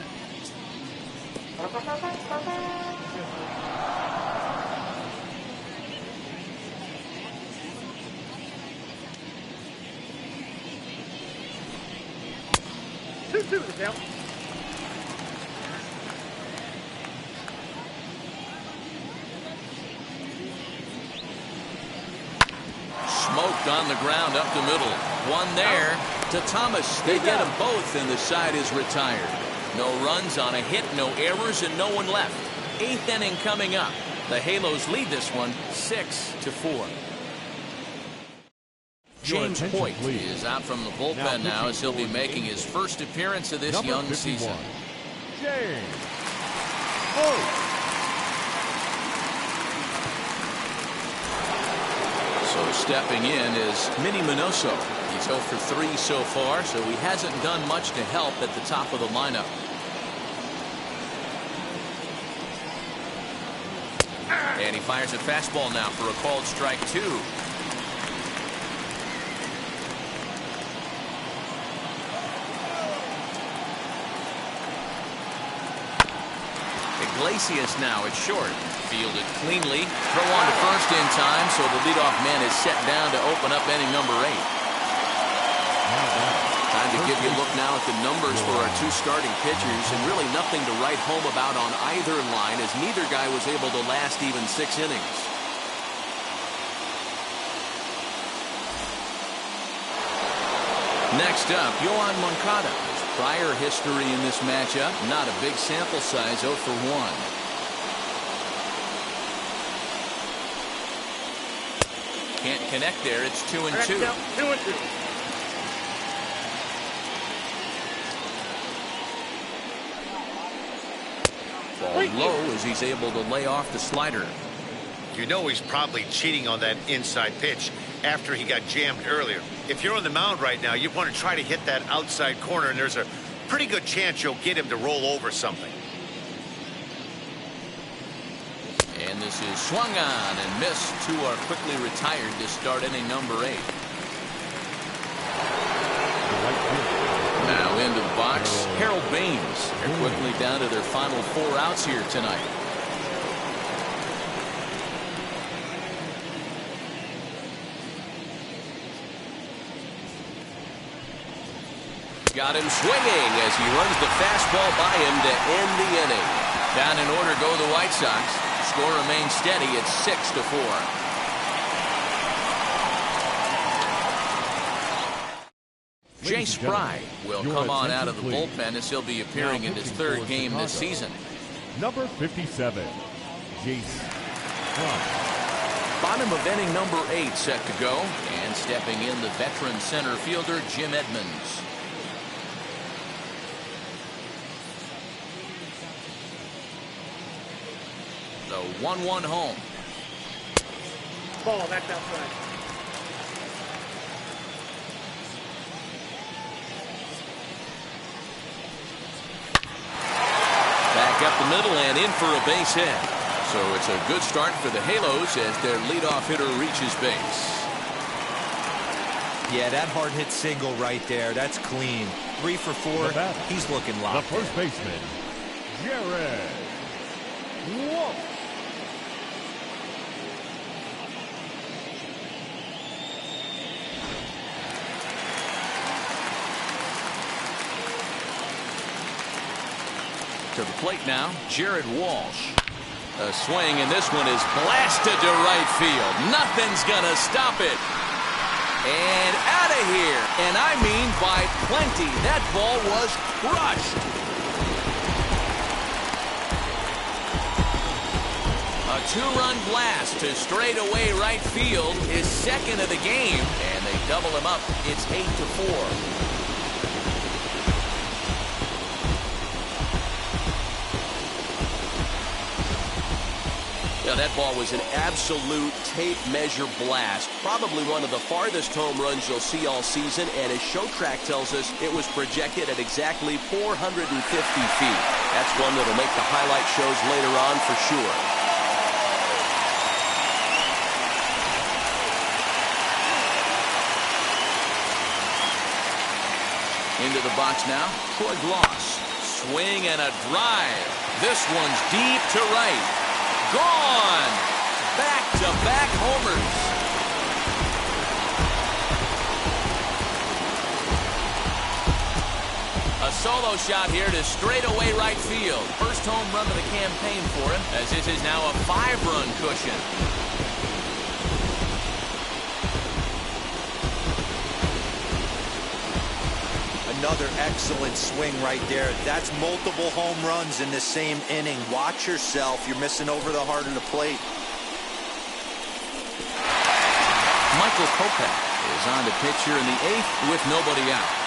Smoked on the ground up the middle. One there to Thomas. They get them both, and the side is retired. No runs on a hit, no errors, and no one left. Eighth inning coming up. The Halos lead this one 6-4. James Hoyt is out from the bullpen now as he'll be making his first appearance of this young season. James Hoyt. So stepping in is Minnie Minoso. He's 0 for 3 so far, so he hasn't done much to help at the top of the lineup. And he fires a fastball now for a called strike 2. Iglesias now at short. Fielded cleanly. Throw on to first in time, so the leadoff man is set down to open up inning number 8. Time to give you a look now at the numbers for our two starting pitchers, and really nothing to write home about on either line, as neither guy was able to last even 6 innings. Next up, Yohan Moncada. His prior history in this matchup, not a big sample size, 0 for 1. Can't connect there. It's 2-2. 2-2. Ball low as he's able to lay off the slider. You know he's probably cheating on that inside pitch after he got jammed earlier. If you're on the mound right now, you want to try to hit that outside corner, and there's a pretty good chance you'll get him to roll over something. And this is swung on and missed. Two are quickly retired to start inning number 8. Now into the box, Harold Baines. They're quickly down to their final 4 outs here tonight. Got him swinging as he runs the fastball by him to end the inning. Down in order go the White Sox. Score remains steady at 6-4. Jay Spry will come on out of the bullpen as he'll be appearing in his third game this season. Number 57, Jace Spry. Bottom of inning number 8 set to go, and stepping in the veteran center fielder Jim Edmonds. The 1-1 home. Ball, that's outside. Back up the middle and in for a base hit. So it's a good start for the Halos as their leadoff hitter reaches base. Yeah, that hard hit single right there. That's clean. 3 for 4. He's looking locked. The first baseman, Jared Wolf. To the plate now, Jared Walsh. A swing, and this one is blasted to right field. Nothing's gonna stop it. And out of here. And I mean by plenty. That ball was crushed. A 2-run blast to straightaway right field, his second of the game, and they double him up. It's 8-4. Yeah, that ball was an absolute tape measure blast. Probably one of the farthest home runs you'll see all season, and as Show Track tells us, it was projected at exactly 450 feet. That's one that'll make the highlight shows later on for sure. Into the box now, Troy Gloss. Swing and a drive. This one's deep to right. Gone! Back-to-back homers. A solo shot here to straightaway right field. First home run of the campaign for him, as this is now a 5-run cushion. Another excellent swing right there. That's multiple home runs in the same inning. Watch yourself. You're missing over the heart of the plate. Michael Kopech is on to pitch here in the 8th with nobody out.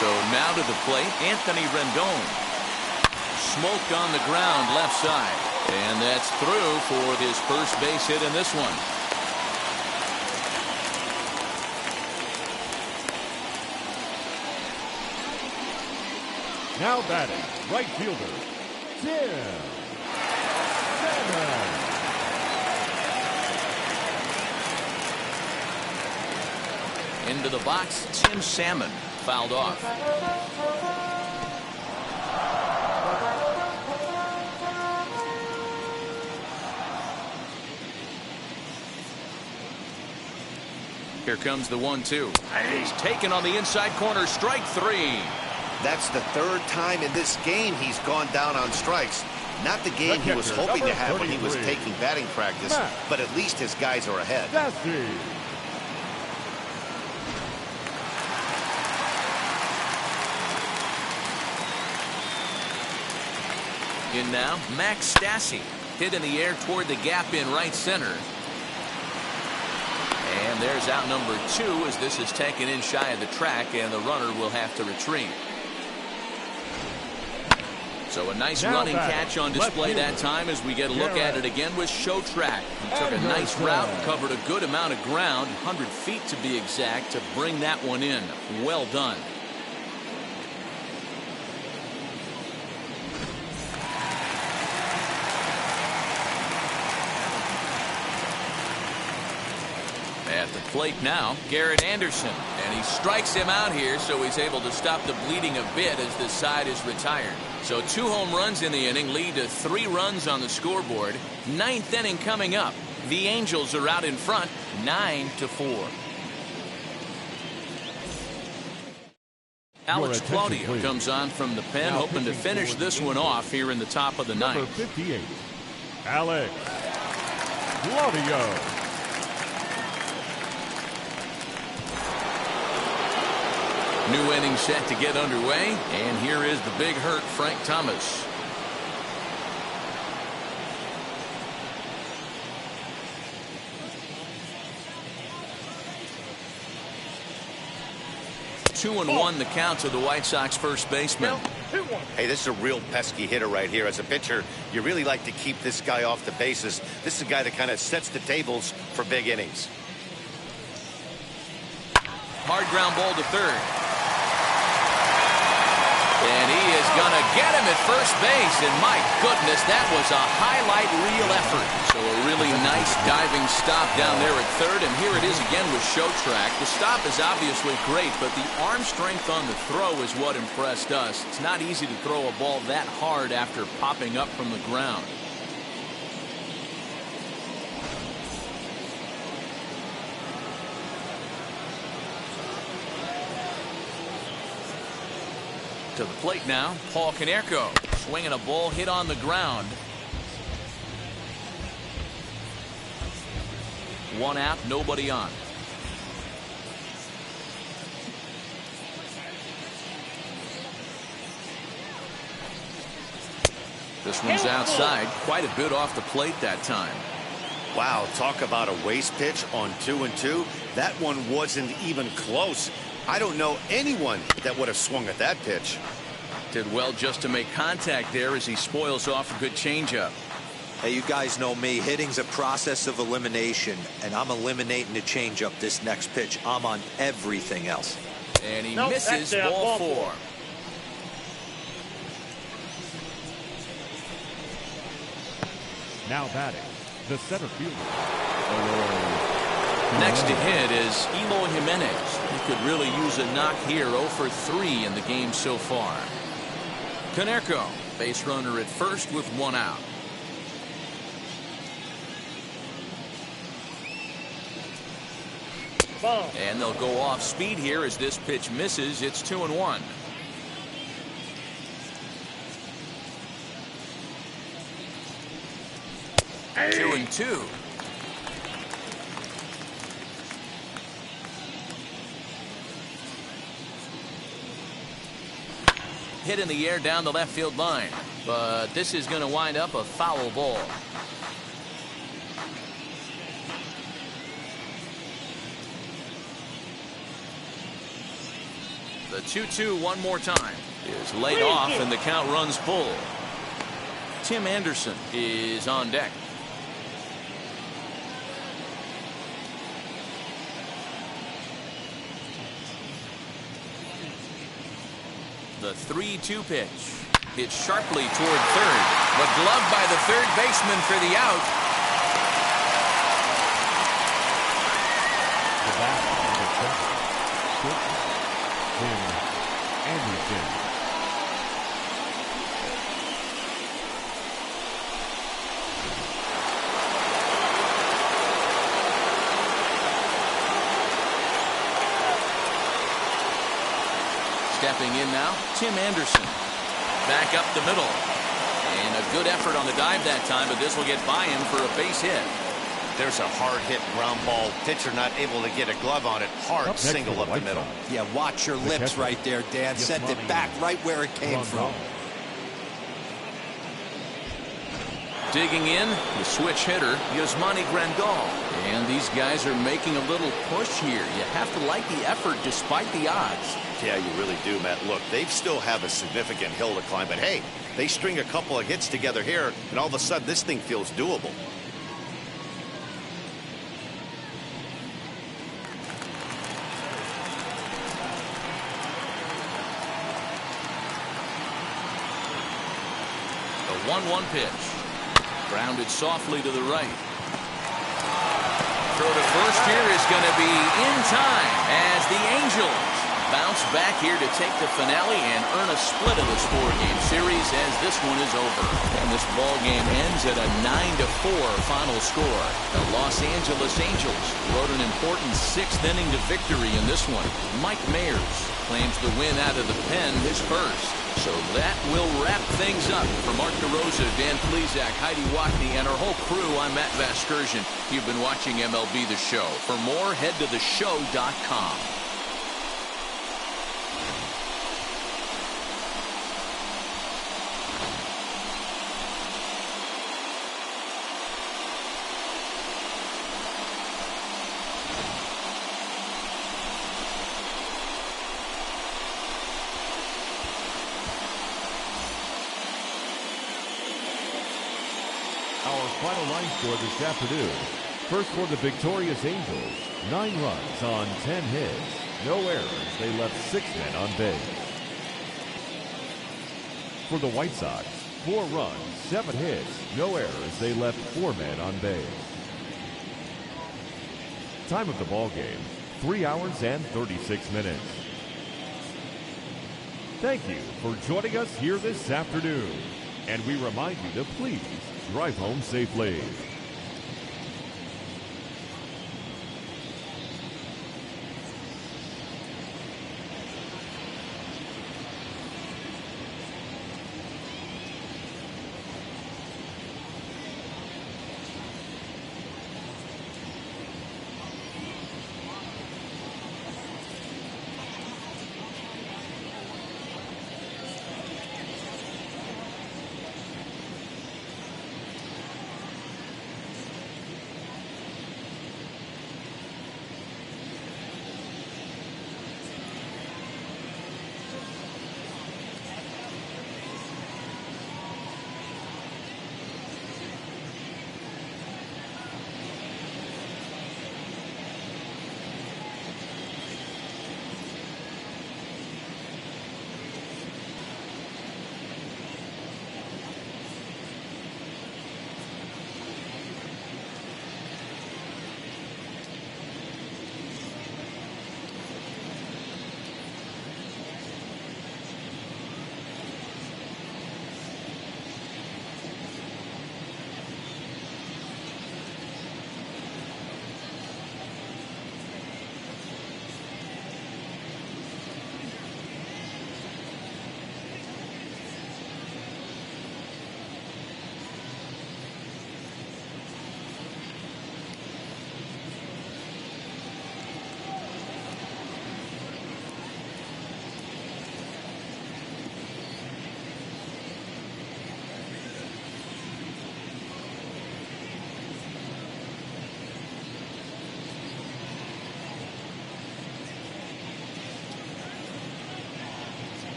So now to the plate, Anthony Rendon. Smoked on the ground left side. And that's through for his first base hit in this one. Now batting, right fielder, Tim Salmon. Into the box, Tim Salmon. Fouled off. Here comes the 1-2. He's taken on the inside corner, strike 3. That's the 3rd time in this game he's gone down on strikes. Not the game he was hoping to have when he was taking batting practice, but at least his guys are ahead. In now, Max Stassi. Hit in the air toward the gap in right center. And there's out number 2 as this is taken in shy of the track, and the runner will have to retreat. So a nice running catch on display that time as we get a look at it again with Show Track. He took a nice route, covered a good amount of ground, 100 feet to be exact, to bring that one in. Well done. At the plate now, Garrett Anderson. And he strikes him out here, so he's able to stop the bleeding a bit as the side is retired. So 2 home runs in the inning lead to 3 runs on the scoreboard. 9th inning coming up. The Angels are out in front, 9-4. Alex Claudio comes on from the pen, hoping to finish this one off here in the top of the ninth. Number 58, Alex Claudio. New inning set to get underway, and here is the big hurt Frank Thomas. Two and one the count to the White Sox first baseman. Hey, this is a real pesky hitter right here. As a pitcher, you really like to keep this guy off the bases. This is a guy that kind of sets the tables for big innings. Hard ground ball to third. And he is going to get him at first base. And my goodness, that was a highlight reel effort. So a really nice diving stop down there at third. And here it is again with show track. The stop is obviously great, but the arm strength on the throw is what impressed us. It's not easy to throw a ball that hard after popping up from the ground. To the plate now, Paul Konerko swinging a ball hit on the ground. 1 out, nobody on. This one's outside, quite a bit off the plate that time. Wow, talk about a waste pitch on 2-2. That one wasn't even close. I don't know anyone that would have swung at that pitch. Did well just to make contact there as he spoils off a good changeup. Hey, you guys know me. Hitting's a process of elimination, and I'm eliminating the changeup this next pitch. I'm on everything else. And he misses ball 4. Now batting, the center fielder. Next to hit is Eloy Jimenez. He could really use a knock here. 0 for 3 in the game so far. Konerko, base runner at first with 1 out. And they'll go off speed here as this pitch misses. It's 2-1. Hey. 2-2. Hit in the air down the left field line, but this is going to wind up a foul ball. The 2-2 one more time is laid off, and the count runs full. Tim Anderson is on deck. The 3-2 pitch. Hit sharply toward third, but gloved by the third baseman for the out. The bat on the check. Tim Anderson. Stepping in now, Tim Anderson. Back up the middle. And a good effort on the dive that time, but this will get by him for a base hit. There's a hard hit ground ball. Pitcher not able to get a glove on it. Hard single up the middle. Yeah, watch your lips right there, Dan. Sent it back right where it came from. Digging in, the switch hitter, Yasmani Grandal. And these guys are making a little push here. You have to like the effort despite the odds. Yeah, you really do, Matt. Look, they still have a significant hill to climb, but hey, they string a couple of hits together here, and all of a sudden this thing feels doable. The 1-1 pitch. Grounded softly to the right. Throw to first here is going to be in time as the Angels bounce back here to take the finale and earn a split of this 4-game series as this one is over. And this ball game ends at a 9-4 final score. The Los Angeles Angels rode an important 6th inning to victory in this one. Mike Mayers claims the win out of the pen, his first. So that will wrap things up. For Mark DeRosa, Dan Plesac, Heidi Watney, and our whole crew, I'm Matt Vasgersian. You've been watching MLB The Show. For more, head to theshow.com. Our final line score this afternoon. First for the victorious Angels, 9 runs on 10 hits. No errors. They left 6 men on base. For the White Sox, 4 runs, 7 hits. No errors. They left 4 men on base. Time of the ball game, 3 hours and 36 minutes. Thank you for joining us here this afternoon. And we remind you to please drive home safely.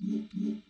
one.